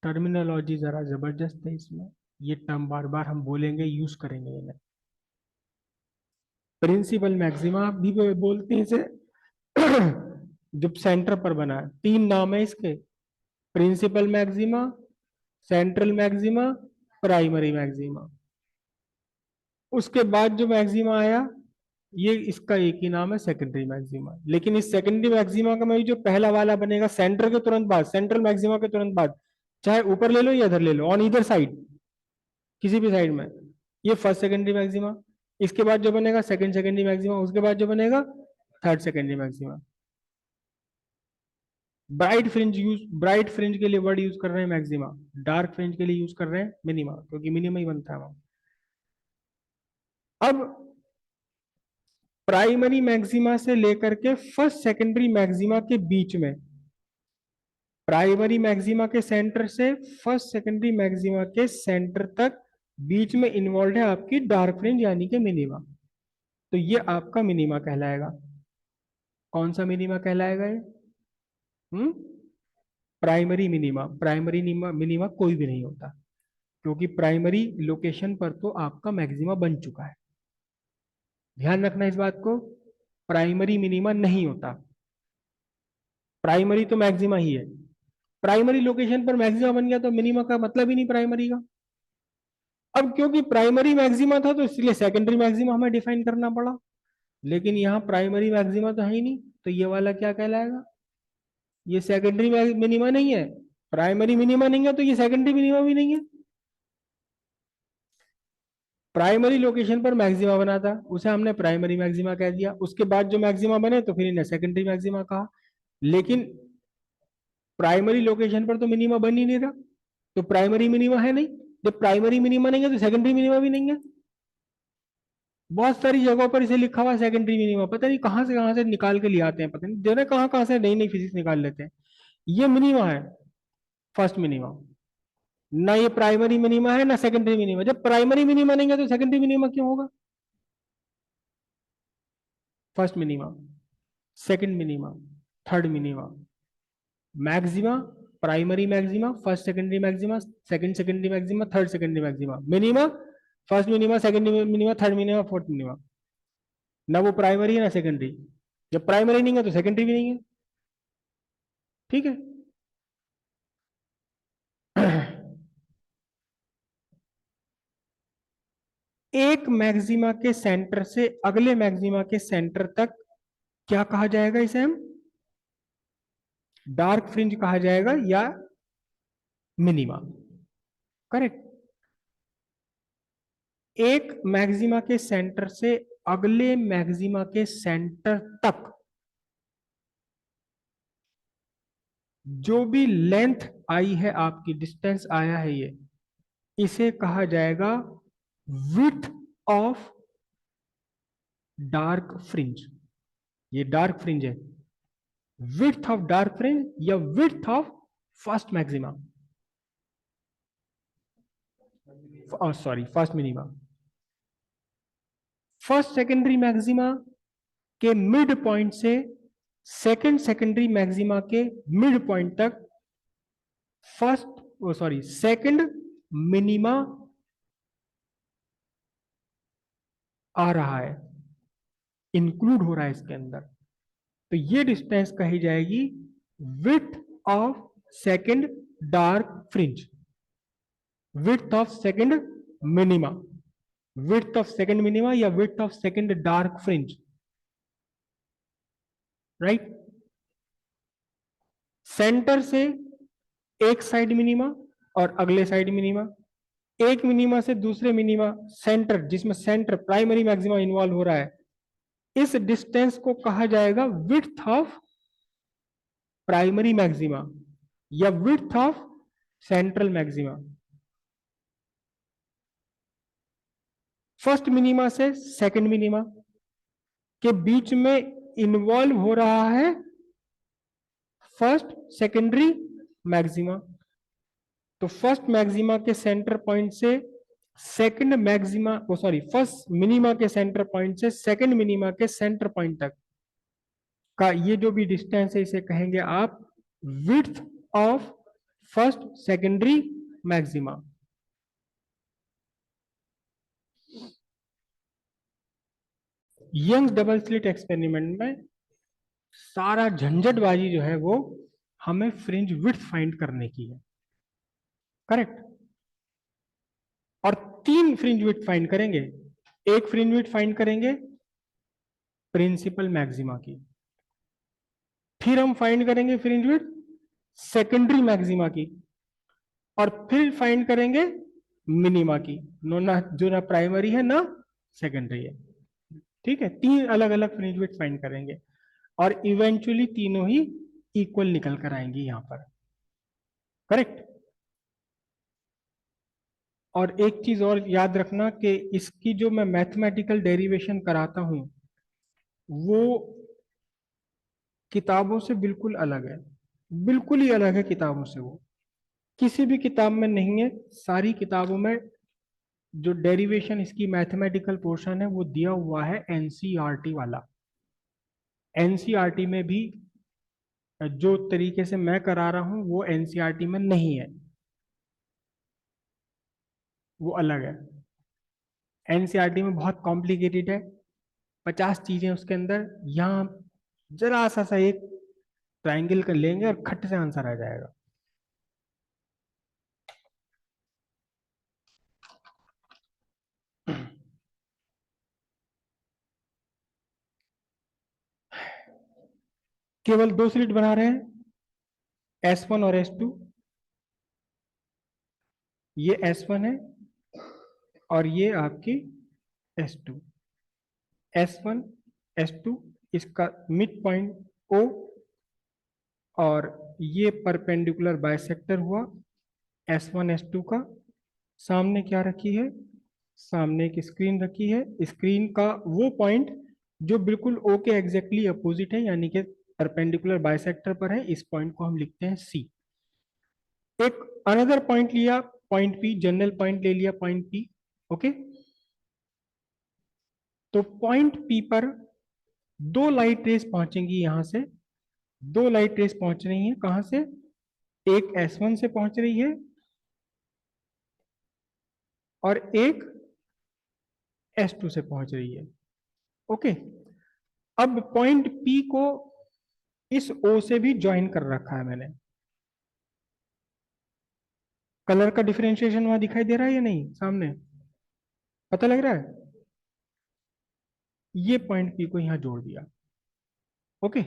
टर्मिनोलॉजी जरा जबरदस्त है इसमें, ये टर्म बार बार हम बोलेंगे, यूज करेंगे इन्हें। प्रिंसिपल मैक्सिमा भी बोलते हैं इसे जो सेंटर पर बना है, तीन नाम है इसके, principal maxima, central maxima, primary maxima. उसके बाद जो मैक्सिमा आया, ये इसका एक ही नाम है सेकेंडरी मैक्सिमा। लेकिन इस सेकेंडरी मैक्सिमा का में जो पहला वाला बनेगा सेंटर के तुरंत बाद, सेंट्रल मैक्सिमा के तुरंत बाद, चाहे ऊपर ले लो या इधर ले लो, ऑन ईदर साइड, किसी भी साइड में, ये फर्स्ट सेकेंडरी मैक्सिमा। इसके बाद जो बनेगा सेकंड सेकेंडरी मैक्सिमा, उसके बाद जो बनेगा third secondary maxima. Bright fringe के लिए वर्ड यूज कर रहे हैं मैक्सिमा, डार्क फ्रिंज के लिए यूज कर रहे हैं मिनिमा, क्योंकि मिनिमा ही बनता है वहां। अब प्राइमरी मैक्सिमा से लेकर के फर्स्ट सेकेंडरी मैक्सिमा के बीच में, प्राइमरी मैक्सिमा के सेंटर से फर्स्ट सेकेंडरी मैक्सिमा के सेंटर तक बीच में इन्वॉल्व है आपकी डार्क फ्रिंज यानी कि मिनिमा। तो ये आपका मिनिमा कहलाएगा। कौन सा मिनिमा कहलाएगा ये? हम्म प्राइमरी मिनिमा। प्राइमरी मिनिमा कोई भी नहीं होता, क्योंकि प्राइमरी लोकेशन पर तो आपका मैक्सिमा बन चुका है। ध्यान रखना इस बात को, प्राइमरी मिनिमा नहीं होता, प्राइमरी तो मैक्सिमा ही है। प्राइमरी लोकेशन पर मैक्सिमा बन गया तो मिनिमा का मतलब ही नहीं प्राइमरी का। अब क्योंकि प्राइमरी मैक्सिमा था तो इसलिए सेकेंडरी मैक्सिमा हमें डिफाइन करना पड़ा, लेकिन यहाँ प्राइमरी मैक्सिमा तो है ही नहीं, तो ये वाला क्या कहलाएगा, ये सेकेंडरी मिनिमा नहीं है। प्राइमरी मिनिमा नहीं है तो ये सेकेंडरी मिनिमा भी नहीं है। प्राइमरी लोकेशन पर मैक्सिमा बना था, उसे हमने प्राइमरी मैक्सिमा कह दिया, उसके बाद जो मैक्सिमा बने तो फिर इन्हें सेकेंडरी मैक्सिमा कहा। लेकिन प्राइमरी लोकेशन पर तो मिनिमा बन ही नहीं रहा, तो प्राइमरी मिनिमा है नहीं। जब प्राइमरी मिनिमा नहीं है तो सेकेंडरी मिनिमा भी नहीं है। बहुत सारी जगहों पर इसे लिखा हुआ सेकेंडरी मिनिमा, पता नहीं कहाँ से निकाल के ले आते हैं, पता नहीं जो है कहाँ से नई नई फिजिक्स निकाल लेते हैं। ये मिनिमा है, फर्स्ट मिनिमा। ना ये प्राइमरी मिनिमा है ना सेकेंडरी मिनिमा। जब प्राइमरी मिनिमा नहीं है तो सेकेंडरी मिनिमा क्यों होगा? First minima, second minima, third minima, maxima, primary maxima, first secondary maxima, second secondary maxima, third secondary maxima, minima, first minima, second minima, third minima, fourth minima. ना वो primary है ना secondary. जब primary नहीं है तो सेकेंडरी भी नहीं है। ठीक है। एक मैक्सिमा के सेंटर से अगले मैक्सिमा के सेंटर तक क्या कहा जाएगा? इसे हम डार्क फ्रिंज कहा जाएगा या मिनिमा। करेक्ट। एक मैक्सिमा के सेंटर से अगले मैक्सिमा के सेंटर तक जो भी लेंथ आई है, आपकी डिस्टेंस आया है, ये इसे कहा जाएगा विड्थ ऑफ डार्क फ्रिंज। ये डार्क फ्रिंज है। विड्थ ऑफ डार्क फ्रिंज या width of first maxima, sorry first minima. First secondary maxima के मिड पॉइंट से सेकंड सेकेंडरी मैक्सिमा के मिड पॉइंट तक सेकंड मिनिमा आ रहा है, इंक्लूड हो रहा है इसके अंदर। तो ये डिस्टेंस कही जाएगी width of second dark fringe, width of second minima, width of second minima या width of second dark fringe. Right. Centre से एक साइड मिनिमा और अगले साइड मिनिमा, एक मिनिमा से दूसरे मिनिमा, सेंटर जिसमें सेंटर प्राइमरी मैक्सिमा इन्वॉल्व हो रहा है, इस डिस्टेंस को कहा जाएगा विड्थ ऑफ प्राइमरी मैक्सिमा या width of central maxima. First minima से सेकंड मिनिमा के बीच में इन्वॉल्व हो रहा है फर्स्ट सेकेंडरी मैक्सिमा। तो फर्स्ट मैक्सिमा के सेंटर पॉइंट से सेकंड मैक्सिमा, फर्स्ट मिनिमा के सेंटर पॉइंट से सेकंड मिनिमा के सेंटर पॉइंट तक का ये जो भी डिस्टेंस है, इसे कहेंगे आप width of first secondary maxima. Young double slit experiment में सारा झंझटबाजी जो है वो हमें फ्रिंज विड्थ फाइंड करने की है। करेक्ट। और तीन फ्रिंज विड्थ फाइंड करेंगे। एक फ्रिंज विड्थ फाइंड करेंगे प्रिंसिपल मैक्सिमा की, फिर हम फाइंड करेंगे फ्रिंज विड्थ सेकेंडरी मैक्सिमा की, और फिर फाइंड करेंगे मिनिमा की। नो ना, जो ना प्राइमरी है ना सेकेंडरी है। ठीक है, तीन अलग अलग फ्रिंज विड्थ फाइंड करेंगे और इवेंचुअली तीनों ही इक्वल निकल कर आएंगी यहां पर। करेक्ट। और एक चीज और याद रखना कि इसकी जो मैं मैथमेटिकल डेरिवेशन कराता हूं वो किताबों से बिल्कुल अलग है, बिल्कुल ही अलग है किताबों से। वो किसी भी किताब में नहीं है। सारी किताबों में जो डेरिवेशन इसकी मैथमेटिकल पोर्शन है वो दिया हुआ है एनसीईआरटी वाला। एनसीईआरटी में भी जो तरीके से मैं करा रहा हूं वो एनसीईआरटी में नहीं है, वो अलग है। एनसीईआरटी में बहुत कॉम्प्लिकेटेड है, 50 चीजें उसके अंदर। यहाँ जरा सा एक ट्राइंगल कर लेंगे और खट से आंसर आ जाएगा। केवल दो स्लिट बना रहे हैं, S1 और S2। ये S1 है और ये आपकी S2। S1 S2, इसका मिड पॉइंट O, और ये परपेंडिकुलर बाइसेक्टर हुआ S1 S2 का। सामने क्या रखी है? सामने एक स्क्रीन रखी है। स्क्रीन का वो पॉइंट जो बिल्कुल O के एग्जैक्टली अपोजिट है, यानी कि परपेंडिकुलर बाइसेक्टर पर है, इस पॉइंट को हम लिखते हैं C। एक अनदर पॉइंट लिया, पॉइंट P, जनरल पॉइंट ले लिया पॉइंट P। ओके। तो पॉइंट P पर दो लाइट रेस पहुंचेंगी यहां से। दो लाइट रेस पहुंच रही हैं, कहां से? एक S1 से पहुंच रही है और एक S2 से पहुंच रही है। ओके। अब पॉइंट P को इस ओ से भी ज्वाइन कर रखा है मैंने। कलर का डिफरेंशिएशन वहां दिखाई दे रहा है या नहीं सामने, पता लग रहा है? ये पॉइंट पी को यहां जोड़ दिया। ओके,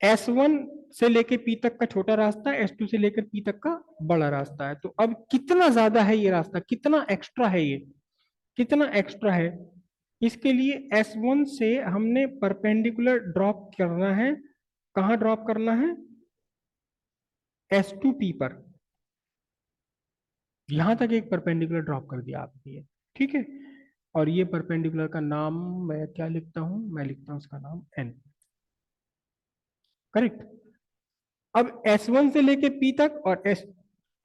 S1 से लेके पी तक का छोटा रास्ता, S2 से लेकर पी तक का बड़ा रास्ता है। तो अब कितना ज्यादा है ये रास्ता, कितना एक्स्ट्रा है ये, कितना एक्स्ट्रा है? इसके लिए S1 से हमने परपेंडिकुलर ड्रॉप करना है। कहां ड्रॉप करना है? S2P पर। यहां तक एक परपेंडिकुलर ड्रॉप कर दिया आपने ये, ठीक है। और ये परपेंडिकुलर का नाम मैं क्या लिखता हूं, मैं लिखता हूं उसका नाम N। करेक्ट। अब S1 से लेके P तक और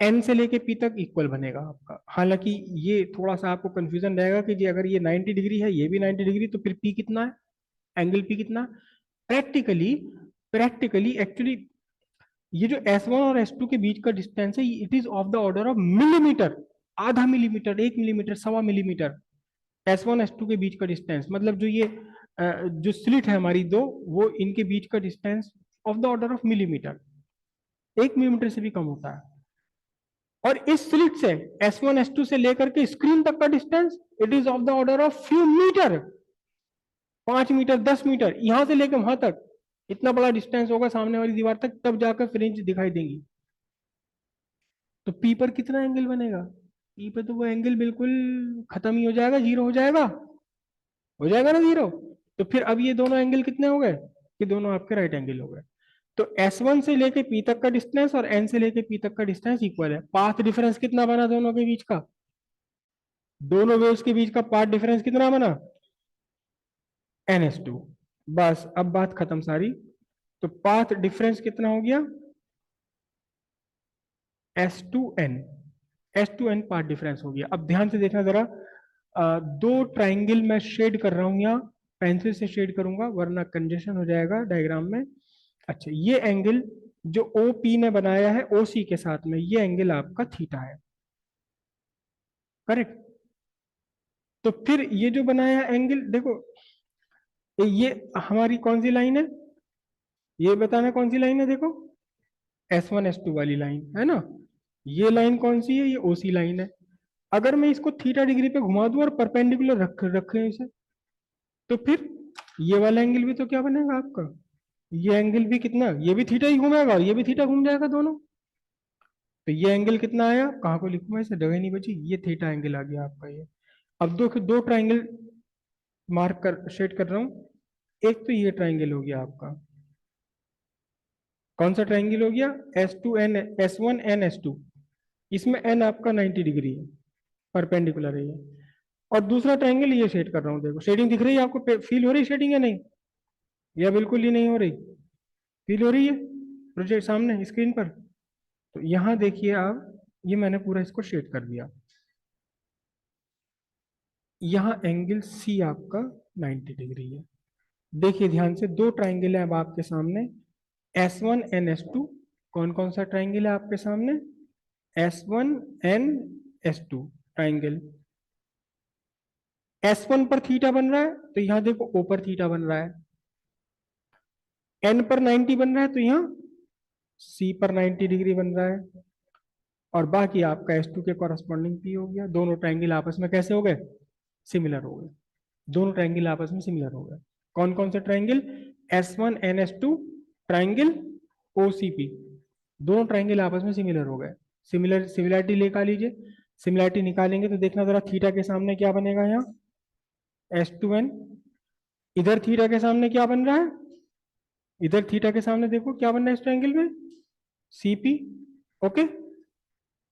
N से लेके P तक इक्वल बनेगा आपका। हालांकि ये थोड़ा सा आपको कंफ्यूजन रहेगा कि जी अगर ये 90 डिग्री है, ये भी 90 डिग्री, तो फिर P कितना है, एंगल P कितना? प्रैक्टिकली, प्रैक्टिकली एक्चुअली ये जो S1 और S2 के बीच का डिस्टेंस है, it is of the order of millimetre. आधा millimetre, 1 millimetre, 1.25 millimetre. S1 S2 के बीच का डिस्टेंस, मतलब जो ये जो स्लिट है हमारी दो, वो इनके बीच का distance of the order of millimetre, 1 millimetre से भी कम होता है। और इस स्लिट से S1 S2 से लेकर के स्क्रीन तक का distance, it is of the order of few metre, 5 metre, 10 metre, यहां से लेकर वहां तक इतना बड़ा डिस्टेंस होगा सामने वाली दीवार तक, तब जाकर फ्रिंज दिखाई देंगी। तो पी पर कितना एंगल बनेगा? पी पे तो वो एंगल बिल्कुल खत्म ही हो जाएगा, जीरो हो जाएगा ना जीरो। तो फिर अब ये दोनों एंगल कितने हो गए कि दोनों आपके राइट एंगल हो गए। तो S1 से लेके P तक का डिस्टेंस और N से लेके P तक का डिस्टेंस इक्वल है। पाथ डिफरेंस कितना बना दोनों के बीच का? दोनों वेव्स के बीच का पाथ डिफरेंस कितना बना? NS2। बस अब बात खत्म सारी। तो पाथ डिफरेंस कितना हो गया? S2N। S2N पाथ डिफरेंस हो गया। अब ध्यान से देखना जरा, दो ट्राइंगल मैं शेड कर रहा हूं यहाँ, पेंसिल से शेड करूंगा वरना कंजेशन हो जाएगा डायग्राम में। अच्छा, ये एंगल जो OP ने बनाया है OC के साथ में, ये एंगल आपका थीटा है। करेक्ट। तो फिर ये जो बनाया एंगल देखो, ये हमारी कौन सी लाइन है, ये बताना कौन सी लाइन है? देखो, S1 S2 वाली लाइन है ना। ये लाइन कौन सी है? ये OC लाइन है। अगर मैं इसको थीटा डिग्री पे घुमा दूं और परपेंडिकुलर रख रखे इसे, तो फिर ये वाला एंगल भी तो क्या बनेगा आपका, ये एंगल भी कितना, ये भी थीटा ही घूमेगा और ये भी थीटा घूम जाएगा दोनों। तो ये एंगल कितना आया, कहाँ को लिखूं मैं इसे, जगह नहीं बची, ये थीटा एंगल आ गया आपका ये। अब दो दो ट्राइंगल मार्क कर शेड कर रहा हूं। एक तो ये ट्राइंगल हो गया आपका, कौन सा ट्राइंगल हो गया? S1 N S2। इसमें N आपका 90 डिग्री है, परपेंडिकुलर है ये। और दूसरा ट्राइंगल ये शेड कर रहा हूँ, देखो शेडिंग दिख रही है आपको, फील हो रही शेडिंग या नहीं, या बिल्कुल ही नहीं हो रही? फील हो रही है प्रोजेक्ट सामने स्क्रीन पर? तो यहाँ देखिए आप, ये मैंने पूरा इसको शेड कर दिया। यहाँ एंगल C आपका 90 डिग्री है। देखिए ध्यान से, दो ट्राइंगल है अब आपके सामने, S1 N S2। कौन कौन सा ट्राइंगल है आपके सामने? S1 N S2 triangle. S1 पर थीटा बन रहा है तो यहाँ देखो O पर थीटा बन रहा है। N पर 90 बन रहा है तो यहाँ C पर 90 डिग्री बन रहा है। और बाकी आपका S2 के कॉरस्पॉन्डिंग P हो गया। दोनों ट्राइंगल आपस में कैसे हो गए? सिमिलर हो गए। दोनों ट्राइंगल आपस में सिमिलर हो गए। कौन कौन से triangle? S1 N S2 triangle OCP। दोनों ट्राइंगल आपस में सिमिलर हो गए। सिमिलरिटी निकाल लीजिए। सिमिलरिटी निकालेंगे तो देखना जरा, थीटा के सामने क्या बनेगा यहाँ? S2N। इधर थीटा के सामने क्या बन रहा है? इधर थीटा के सामने देखो क्या बन रहा है इस ट्राइंगल में? CP। ओके।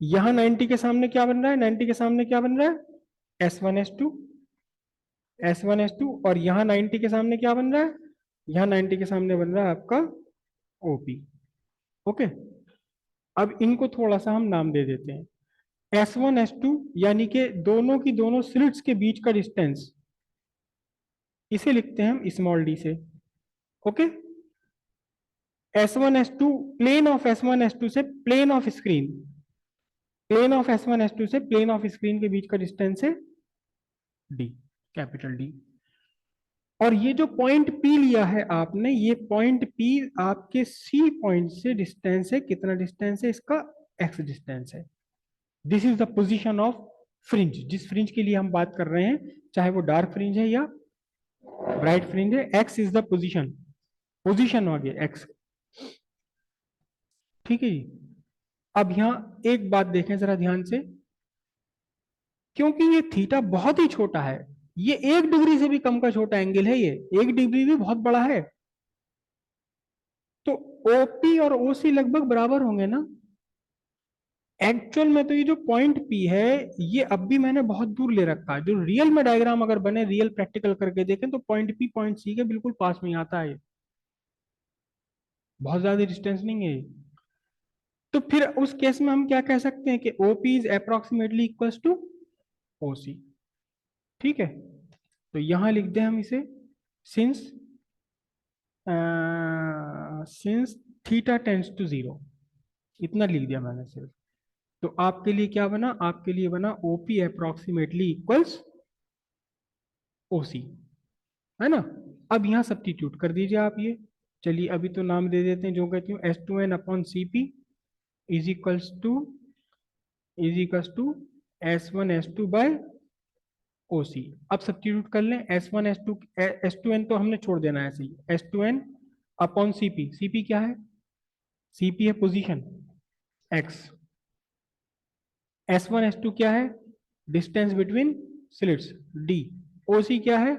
यहाँ 90 के सामने क्या बन रहा है? 90 के सामने क्या बन रहा है? S1 S2। S1 S2। और यहाँ 90 के सामने क्या बन रहा है? यहाँ 90 के सामने बन रहा है आपका OP। ओके। अब इनको थोड़ा सा हम नाम दे देते हैं। S1 S2 यानी कि दोनों की दोनों स्लिट्स के बीच का डिस्टेंस, इसे लिखते हैं हम स्मॉल d से। Okay. S1 S2 plane of S1 S2 से plane of screen, plane of S1 S2 से प्लेन ऑफ स्क्रीन के बीच का डिस्टेंस है D, कैपिटल D। और ये जो पॉइंट पी लिया है आपने, ये पॉइंट पी आपके सी पॉइंट से डिस्टेंस है, कितना डिस्टेंस है इसका, एक्स डिस्टेंस है। This is the position of fringe, जिस फ्रिंज के लिए हम बात कर रहे हैं, चाहे वो डार्क फ्रिंज है या ब्राइट फ्रिंज है, x is the position, position आ गया एक्स। ठीक है जी। अब यहां एक बात देखें जरा ध्यान से, क्योंकि ये थीटा बहुत ही छोटा है, ये 1 डिग्री से भी कम का छोटा एंगल है, ये 1 डिग्री भी बहुत बड़ा है, तो ओपी और ओसी लगभग बराबर होंगे ना। एक्चुअल में तो ये जो पॉइंट पी है, ये अब भी मैंने बहुत दूर ले रखा है, जो रियल में डायग्राम अगर बने, रियल प्रैक्टिकल करके देखें, तो पॉइंट पी पॉइंट सी के बिल्कुल पास में ही आता है, बहुत ज्यादा डिस्टेंस नहीं है ये। तो फिर उस केस में हम क्या कह सकते हैं कि OP is approximately equals to OC. ठीक है, तो यहां लिख दें हम इसे, since since theta tends to zero, इतना लिख दिया मैंने सिर्फ। तो आपके लिए क्या बना, आपके लिए बना ओपी अप्रोक्सीमेटली इक्वल्स ओसी, है ना। अब यहाँ सब्स्टिट्यूट कर दीजिए आप ये, चलिए अभी तो नाम दे देते हैं, जो कहती हूँ S2n/Cp is equals to S1 S2 O C. अब सब्स्टिट्यूट कर लें, S1 S2 S2n तो हमने छोड़ देना है ऐसे ही, S2n/Cp, Cp क्या है, Cp है पोजीशन x, S1 S2 क्या है, distance between slits d, OC क्या है,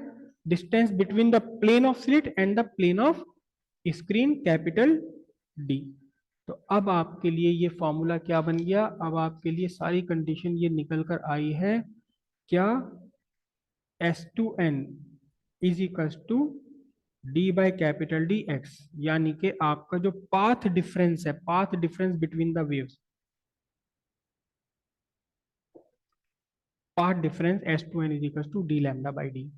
distance between the plane of slit and the plane of screen, capital D। तो अब आपके लिए ये फॉर्मूला क्या बन गया, अब आपके लिए सारी कंडीशन ये निकल कर आई है क्या, S2n is equals to d by capital D x, यानी कि आपका जो पाथ डिफरेंस है, path difference between the waves, path difference S2n is equals to d lambda by D.